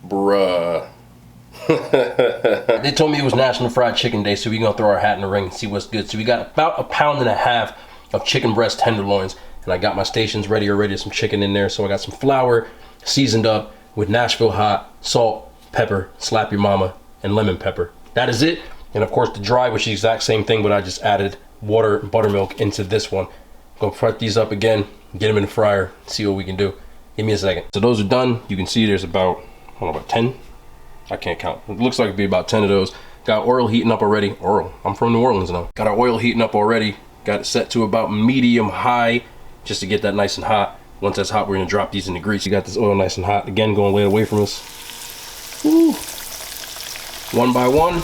Bruh. They told me it was National Fried Chicken Day, so we're gonna throw our hat in the ring and see what's good. So we got about 1.5 pounds of chicken breast tenderloins, and I got my stations ready already, some chicken in there. So I got some flour seasoned up with Nashville hot, salt, pepper, slap your mama, and lemon pepper. That is it. And of course the dry, which is the exact same thing, but I just added water and buttermilk into this one. Gonna fry these up again, get them in the fryer, see what we can do. Give me a second. So those are done. You can see there's about, I don't know, about 10. I can't count. It looks like it'd be about 10 of those. Got oil heating up already. Oil. I'm from New Orleans now. Got our oil heating up already. Got it set to about medium high, just to get that nice and hot. Once that's hot, we're gonna drop these in the grease. You got this oil nice and hot. Again, going to lay it away from us. Woo. One by one.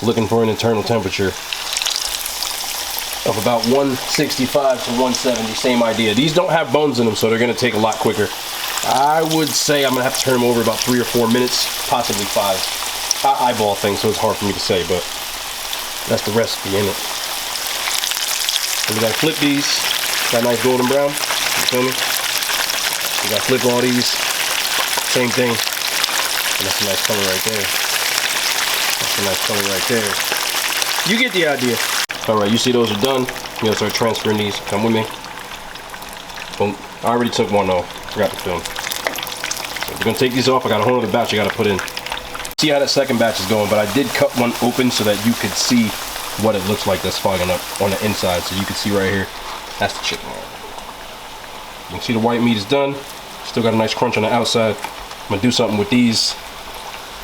Looking for an internal temperature of about 165 to 170, same idea. These don't have bones in them, so they're gonna take a lot quicker. I would say I'm gonna have to turn them over about 3 or 4 minutes, possibly 5. I eyeball things, so it's hard for me to say, but that's the recipe in it. And we gotta flip these, got a nice golden brown, you feel me? We gotta flip all these, same thing. And that's a nice color right there. That's a nice color right there. You get the idea. All right, you see those are done. You gotta start transferring these. Come with me. Boom. I already took one off. Forgot to film. So we're gonna take these off. I got a whole other batch I gotta put in. See how that second batch is going, but I did cut one open so that you could see what it looks like that's fogging up on the inside. So you can see right here, that's the chicken. You can see the white meat is done. Still got a nice crunch on the outside. I'm gonna do something with these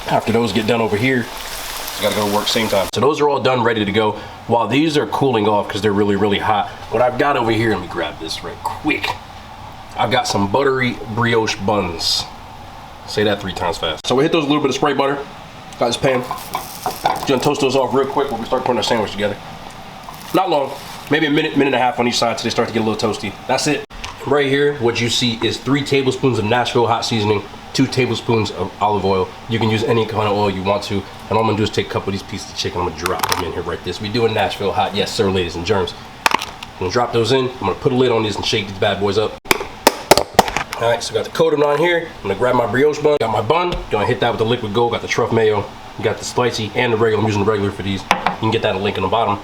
after those get done over here. Gotta go to work same time. So those are all done, ready to go. While these are cooling off because they're really, really hot, what I've got over here, let me grab this right quick. I've got some buttery brioche buns. Say that 3 times fast. So we hit those with a little bit of spray butter. Got this pan. Just gonna toast those off real quick when we start putting our sandwich together. Not long, maybe a minute, minute and a half on each side till they start to get a little toasty. That's it. Right here, what you see is 3 tablespoons of Nashville hot seasoning, 2 tablespoons of olive oil. You can use any kind of oil you want to. And all I'm gonna do is take a couple of these pieces of chicken. I'm gonna drop them in here right this. We doing Nashville hot, yes sir, ladies and germs. I'm gonna drop those in. I'm gonna put a lid on these and shake these bad boys up. All right, so got the coating on here. I'm gonna grab my brioche bun. Got my bun. Gonna hit that with the liquid gold. Got the truffle mayo. Got the spicy and the regular. I'm using the regular for these. You can get that in the link in the bottom.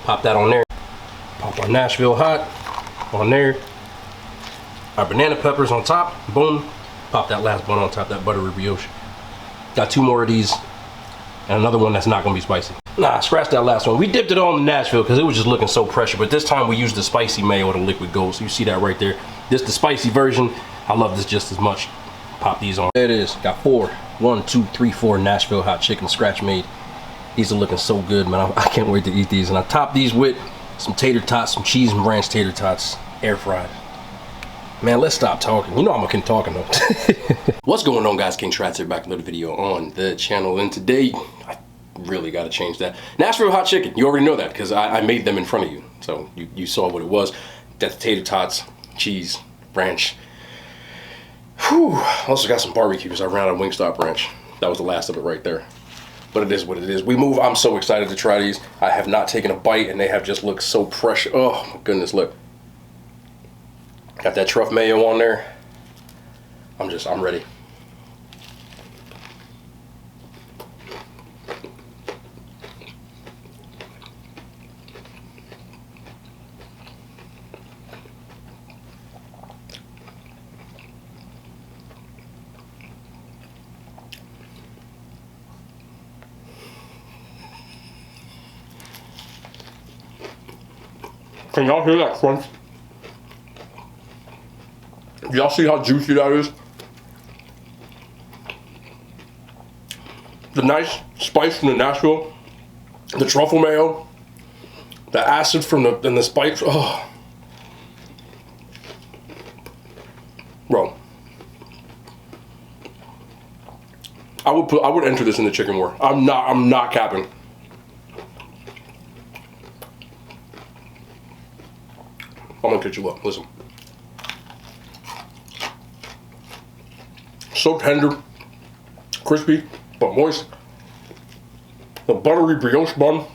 Pop that on there. Pop our Nashville hot on there. Our banana peppers on top. Boom. Pop that last bun on top, that buttery brioche. Got 2 more of these and another one that's not gonna be spicy. Nah, scratch that last one. We dipped it all in Nashville because it was just looking so pressure, but this time we used the spicy mayo with the liquid gold, so you see that right there. This the spicy version. I love this just as much. Pop these on. There it is. Got 4. 1, 2, 3, 4 Nashville hot chicken scratch made. These are looking so good, man. I can't wait to eat these. And I top these with some tater tots, some cheese and ranch tater tots, air fried. Man, let's stop talking. You know I'm talking though. What's going on, guys? King Trats here, back with another video on the channel. And today, I really got to change that. Nashville hot chicken. You already know that because I made them in front of you. So you saw what it was. That's tater tots, cheese, ranch. Whew. Also got some barbecue because I ran out of Wingstop ranch. That was the last of it right there. But it is what it is. We move. I'm so excited to try these. I have not taken a bite and they have just looked so precious. Oh my goodness, look. Got that truffle mayo on there. I'm ready. Can y'all hear that crunch? Y'all see how juicy that is? The nice spice from the Nashville, the truffle mayo, the acid from the spice. Oh, bro, I would enter this in the chicken war. I'm not capping. I'm gonna catch you up. Listen. So tender, crispy, but moist. The buttery brioche bun.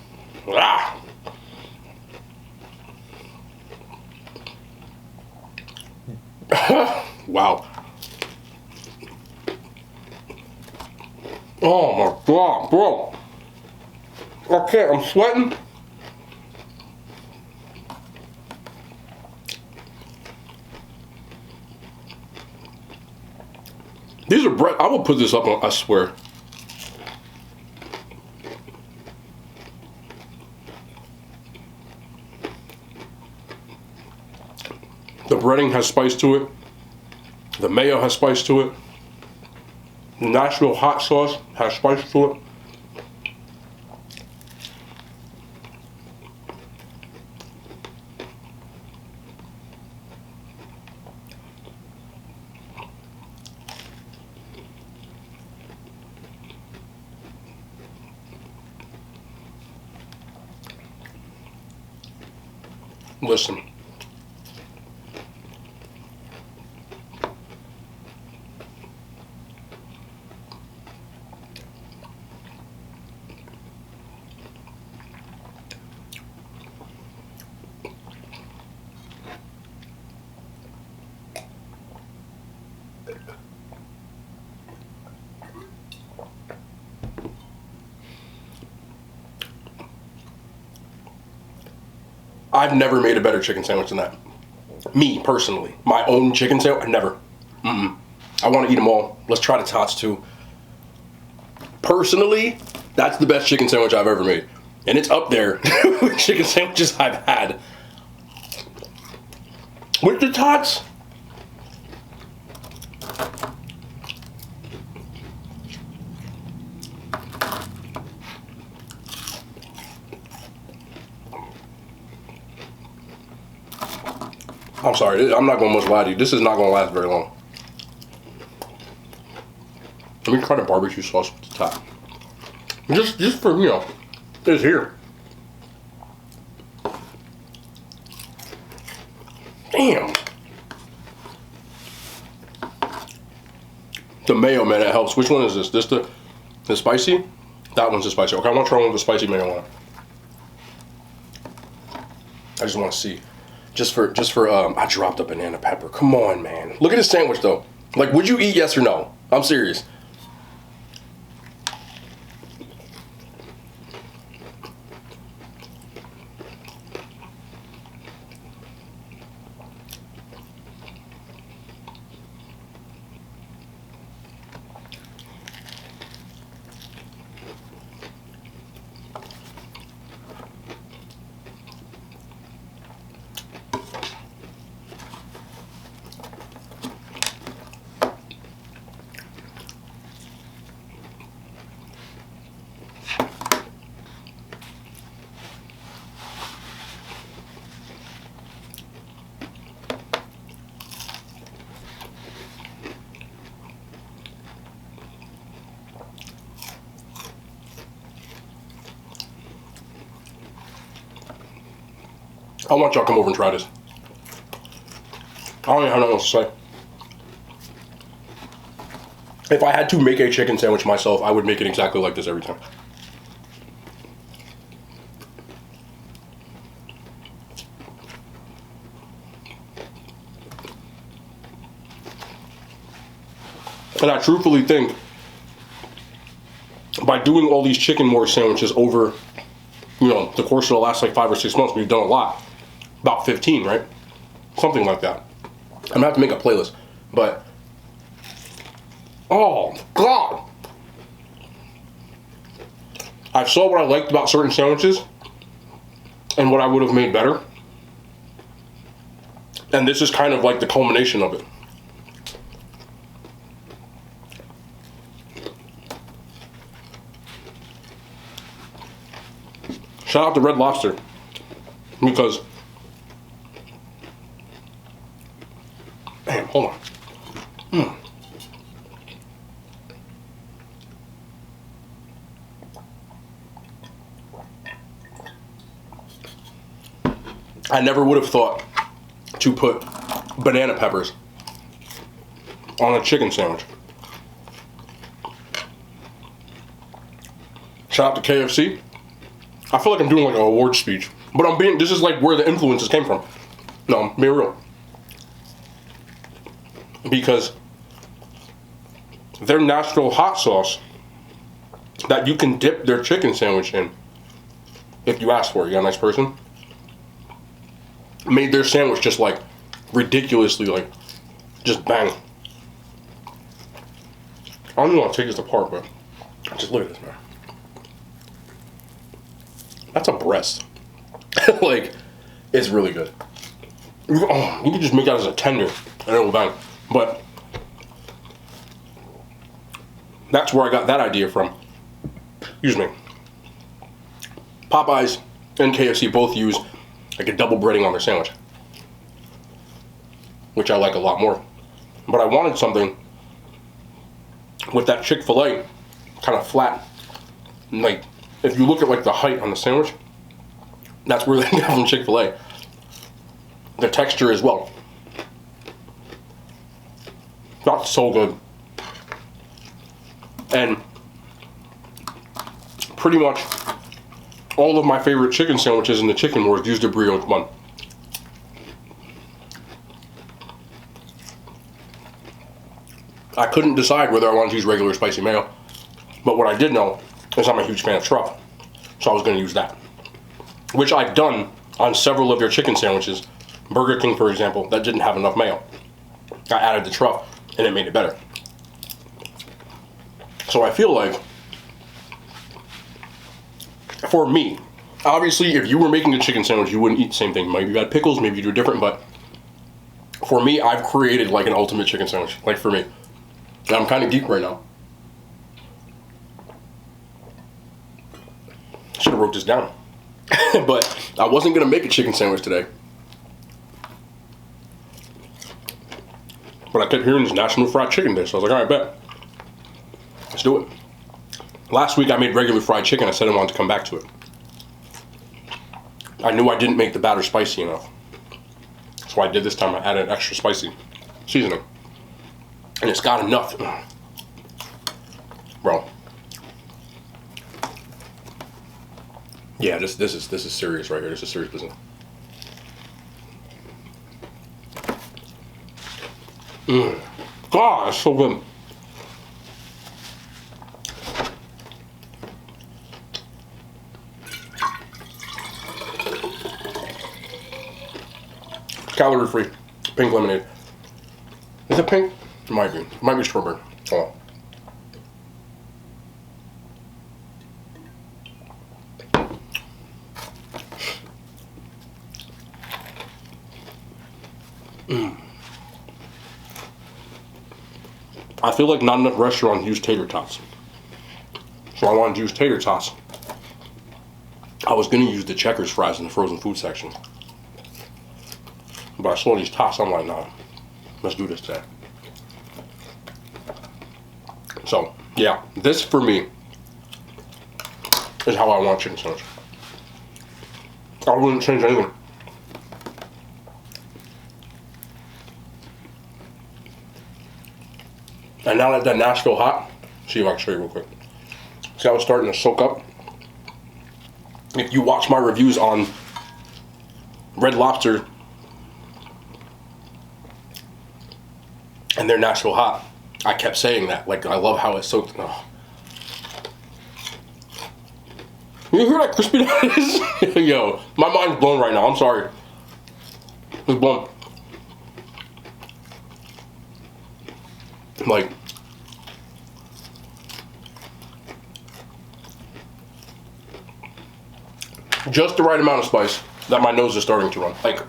Ah! Wow. Oh my God, bro. I can't, I'm sweating. These are bread. I will put this up on, I swear. The breading has spice to it. The mayo has spice to it. The Nashville hot sauce has spice to it. Listen. I've never made a better chicken sandwich than that. Me, personally. My own chicken sandwich, never. I want to eat them all. Let's try the tots too. Personally, that's the best chicken sandwich I've ever made. And it's up there with chicken sandwiches I've had. With the tots, I'm sorry, I'm not going to much lie to you. This is not going to last very long. Let me try the barbecue sauce with the top. Just for, you know, it's here. Damn. The mayo, man, it helps. Which one is this? This the spicy? That one's the spicy. Okay, I want to try one with the spicy mayo on it. I just want to see. Just for I dropped a banana pepper. Come on, man. Look at this sandwich, though. Like, would you eat yes or no? I'm serious. I want y'all to come over and try this. I don't even have nothing else to say. If I had to make a chicken sandwich myself, I would make it exactly like this every time. And I truthfully think by doing all these chicken more sandwiches over, you know, the course of the last like 5 or 6 months, we've done a lot. About 15, right? Something like that. I'm gonna have to make a playlist, but oh God, I saw what I liked about certain sandwiches and what I would have made better, and this is kind of like the culmination of it. Shout out to Red Lobster, because, man, hold on. I never would have thought to put banana peppers on a chicken sandwich. Shout out to KFC. I feel like I'm doing like an award speech, but this is like where the influences came from. No, I'm being real. Because their Nashville hot sauce that you can dip their chicken sandwich in if you ask for it. You got a nice person? Made their sandwich just like ridiculously, like, just bang. I don't even want to take this apart, but just look at this, man. That's a breast. Like, it's really good. You can just make that as a tender and it will bang. But that's where I got that idea from. Excuse me. Popeyes and KFC both use like a double breading on their sandwich, which I like a lot more. But I wanted something with that Chick-fil-A kind of flat. Like, if you look at like the height on the sandwich, that's where they got from Chick-fil-A. The texture as well. That's so good. And pretty much all of my favorite chicken sandwiches in the chicken wars used a brioche bun. I couldn't decide whether I wanted to use regular spicy mayo, but what I did know is I'm a huge fan of truffle, so I was going to use that, which I've done on several of their chicken sandwiches. Burger King, for example, that didn't have enough mayo. I added the truffle and it made it better. So I feel like, for me, obviously if you were making a chicken sandwich, you wouldn't eat the same thing. Maybe you got pickles, maybe you do different, but for me, I've created like an ultimate chicken sandwich, like for me. And I'm kind of geek right now. Should have wrote this down. But I wasn't going to make a chicken sandwich today. But I kept hearing this National Fried Chicken Day, so I was like, all right, bet. Let's do it. Last week I made regular fried chicken. I said I wanted to come back to it. I knew I didn't make the batter spicy enough. So I did this time. I added extra spicy seasoning. And it's got enough. Bro. Yeah, this is serious right here. This is serious business. God, it's so good. Calorie free. Pink lemonade. Is it pink? It might be. It might be strawberry. Hold on. I feel like not enough restaurants use tater tots. So I wanted to use tater tots. I was going to use the Checkers fries in the frozen food section. But I saw these tots, I'm like, nah, let's do this today. So, yeah, this for me is how I want chicken sandwich. I wouldn't change anything. And now that Nashville hot, see if I can show you real quick. See how it's starting to soak up? If you watch my reviews on Red Lobster and their Nashville hot, I kept saying that. Like, I love how it's soaked. Oh. You hear that crispy that is? Yo, my mind's blown right now. I'm sorry. It's blown. Like, just the right amount of spice that my nose is starting to run. Like,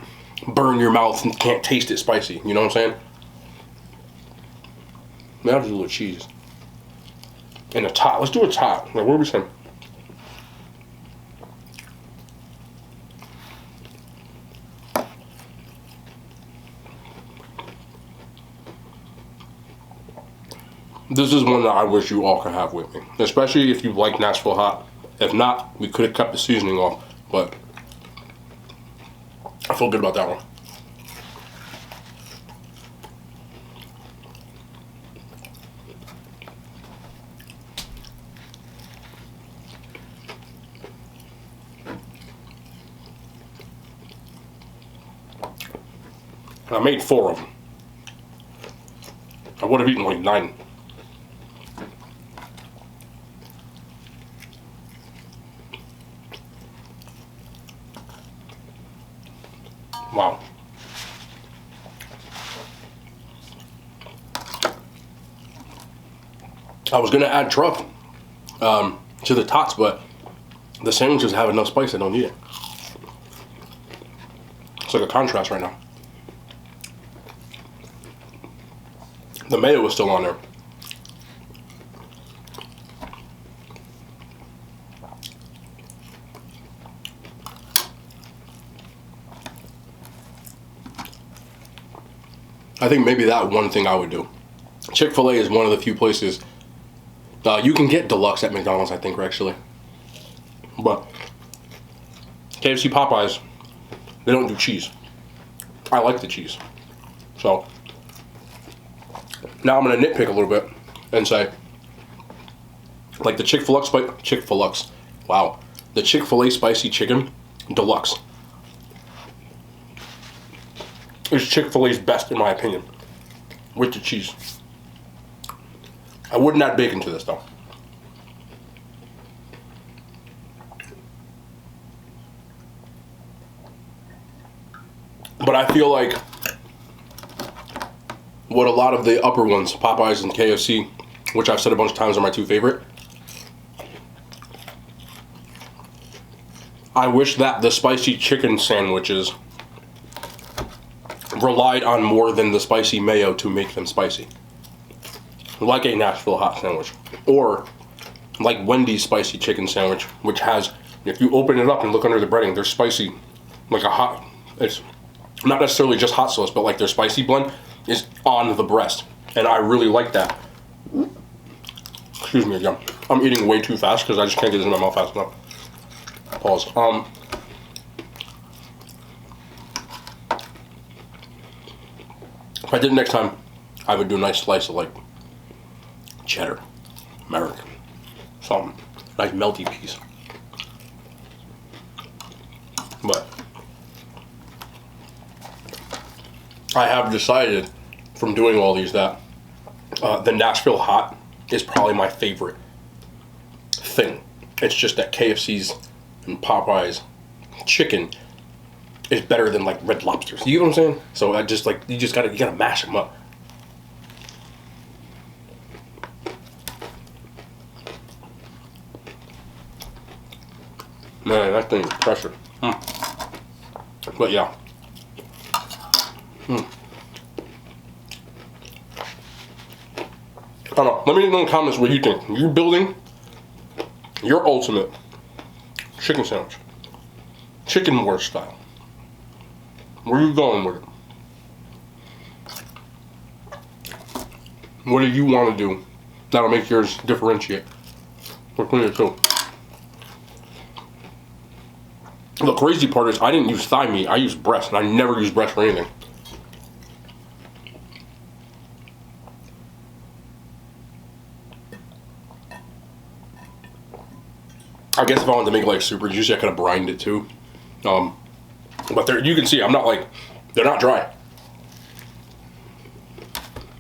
burn your mouth and can't taste it spicy. You know what I'm saying? Maybe I'll do a little cheese. And a tot. Let's do a tot. Like, what are we saying? This is one that I wish you all could have with me. Especially if you like Nashville hot. If not, we could have kept the seasoning off. But I feel good about that one. And I made 4 of them. I would have eaten like 9. Wow. I was gonna add truff to the tots, but the sandwiches have enough spice, I don't need it. It's like a contrast right now. The mayo is still on there. I think maybe that one thing I would do. Chick-fil-A is one of the few places you can get deluxe at McDonald's, I think, actually. But KFC, Popeyes, they don't do cheese. I like the cheese. So now I'm gonna nitpick a little bit and say, like the the Chick-fil-A spicy chicken deluxe is Chick-fil-A's best in my opinion, with the cheese. I wouldn't add bacon to this though. But I feel like what a lot of the upper ones, Popeyes and KFC, which I've said a bunch of times are my two favorite, I wish that the spicy chicken sandwiches relied on more than the spicy mayo to make them spicy. Like a Nashville hot sandwich. Or like Wendy's spicy chicken sandwich, which has, if you open it up and look under the breading, they're spicy, like a hot, it's not necessarily just hot sauce, but like their spicy blend is on the breast. And I really like that. Excuse me again. I'm eating way too fast because I just can't get this in my mouth fast enough. Pause. If I did it next time, I would do a nice slice of like cheddar, American, something, nice melty piece. But I have decided from doing all these that the Nashville hot is probably my favorite thing. It's just that KFC's and Popeyes chicken is better than like Red Lobster's. You know what I'm saying? So I just like, you gotta mash them up. Man, that thing is pressure. But yeah. I don't know. Let me know in the comments what you think. You're building your ultimate chicken sandwich. Chicken wars style. Where are you going with it? What do you want to do that'll make yours differentiate between the two? The crazy part is I didn't use thigh meat, I used breast, and I never use breast for anything. I guess if I wanted to make it like super juicy, I could have brined it too. But there, you can see, I'm not like, they're not dry.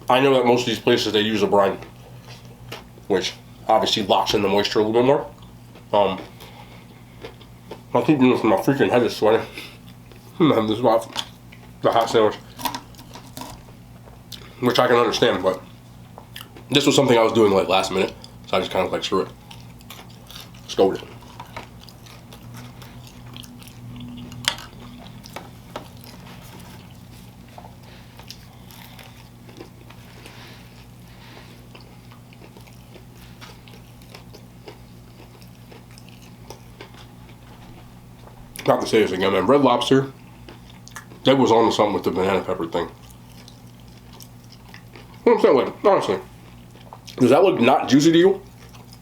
I know that most of these places, they use a brine, which obviously locks in the moisture a little bit more. I'll keep doing this, my freaking head is sweating. This is about the hot sandwich, which I can understand, but this was something I was doing like last minute, so I just kind of like, screw it. Let's go with it. Not to say this again, man. Red Lobster, that was on to something with the banana pepper thing. What I'm saying, like, honestly, does that look not juicy to you? You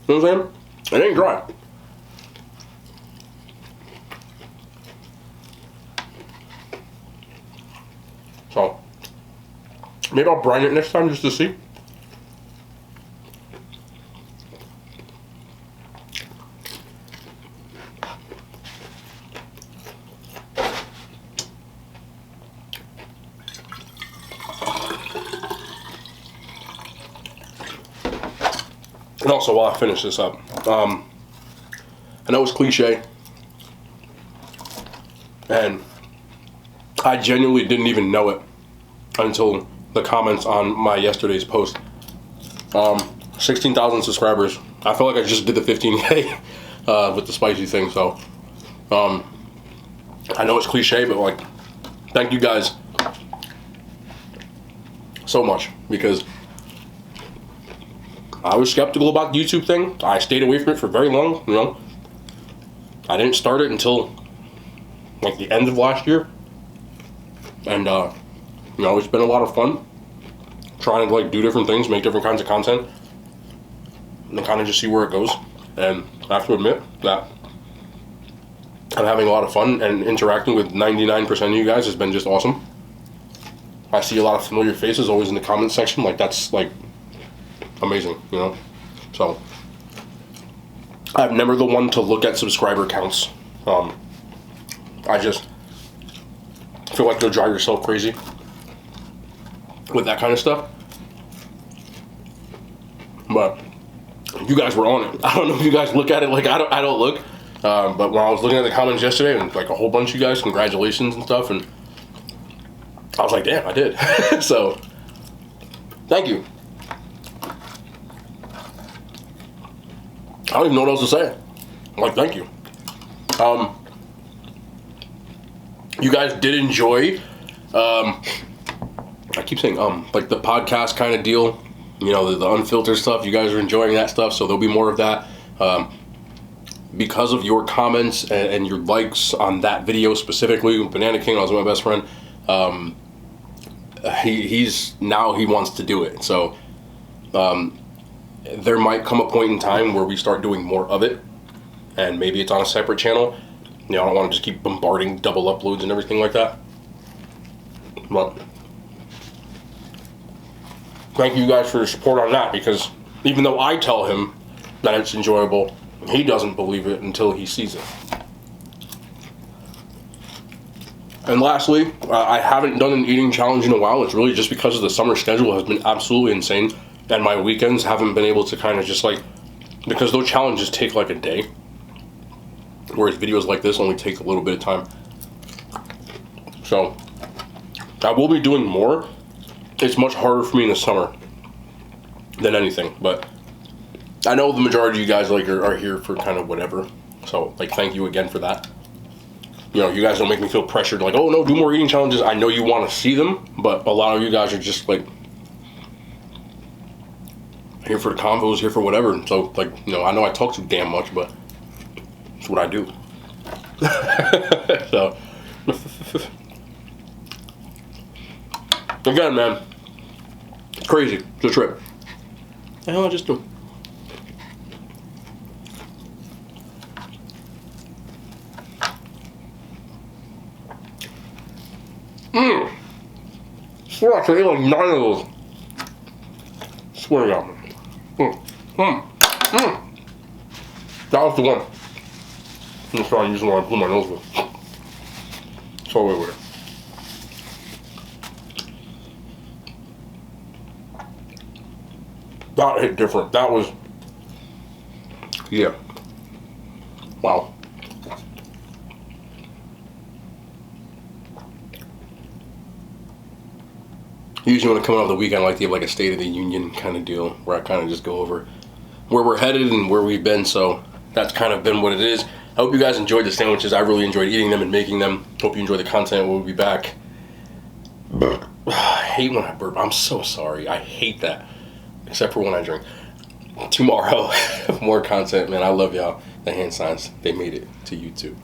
know what I'm saying? It ain't dry. So, maybe I'll brine it next time just to see. And also, while I finish this up, I know it's cliche, and I genuinely didn't even know it until the comments on my yesterday's post. 16,000 subscribers. I feel like I just did the 15K with the spicy thing. So I know it's cliche, but like, thank you guys so much, because I was skeptical about the YouTube thing. I stayed away from it for very long, you know. I didn't start it until like the end of last year. And you know, it's been a lot of fun trying to like do different things, make different kinds of content, and kind of just see where it goes. And I have to admit that I'm having a lot of fun, and interacting with 99% of you guys has been just awesome. I see a lot of familiar faces always in the comment section. Like, that's like amazing, you know. So I'm never the one to look at subscriber counts. I just feel like you'll drive yourself crazy with that kind of stuff. But you guys were on it. I don't know if you guys look at it like I don't look. But when I was looking at the comments yesterday, and like a whole bunch of you guys, congratulations and stuff, and I was like, damn, I did. So thank you. I don't even know what else to say. I'm like, thank you. You guys did enjoy, I keep saying, like the podcast kind of deal, you know, the unfiltered stuff. You guys are enjoying that stuff, so there'll be more of that. Because of your comments and your likes on that video specifically, Banana King, I was with my best friend, he wants to do it. So there might come a point in time where we start doing more of it, and maybe it's on a separate channel. You know, I don't want to just keep bombarding double uploads and everything like that. But thank you guys for your support on that, because even though I tell him that it's enjoyable, he doesn't believe it until he sees it. And lastly, I haven't done an eating challenge in a while. It's really just because of the summer schedule has been absolutely insane, and my weekends haven't been able to kind of just like, because those challenges take like a day, whereas videos like this only take a little bit of time. So I will be doing more. It's much harder for me in the summer than anything, but I know the majority of you guys like are here for kind of whatever. So like, thank you again for that. You know, you guys don't make me feel pressured like, oh no, do more eating challenges. I know you want to see them, but a lot of you guys are just like here for the convos, here for whatever. So like, you know I talk too damn much, but it's what I do. So again, man, it's crazy. It's a trip. The hell I just do? Swear I ate like 9 of those. Swear to God. That was the one. I'm gonna try using one I blew my nose with. So wait with it. That hit different. That was, yeah. Wow. Usually when I come out of the weekend, I like to give like a State of the Union kind of deal, where I kind of just go over where we're headed and where we've been. So that's kind of been what it is. I hope you guys enjoyed the sandwiches. I really enjoyed eating them and making them. Hope you enjoy the content. We'll be back. I hate when I burp. I'm so sorry. I hate that. Except for when I drink. Tomorrow, more content, man. I love y'all. The hand signs, they made it to YouTube.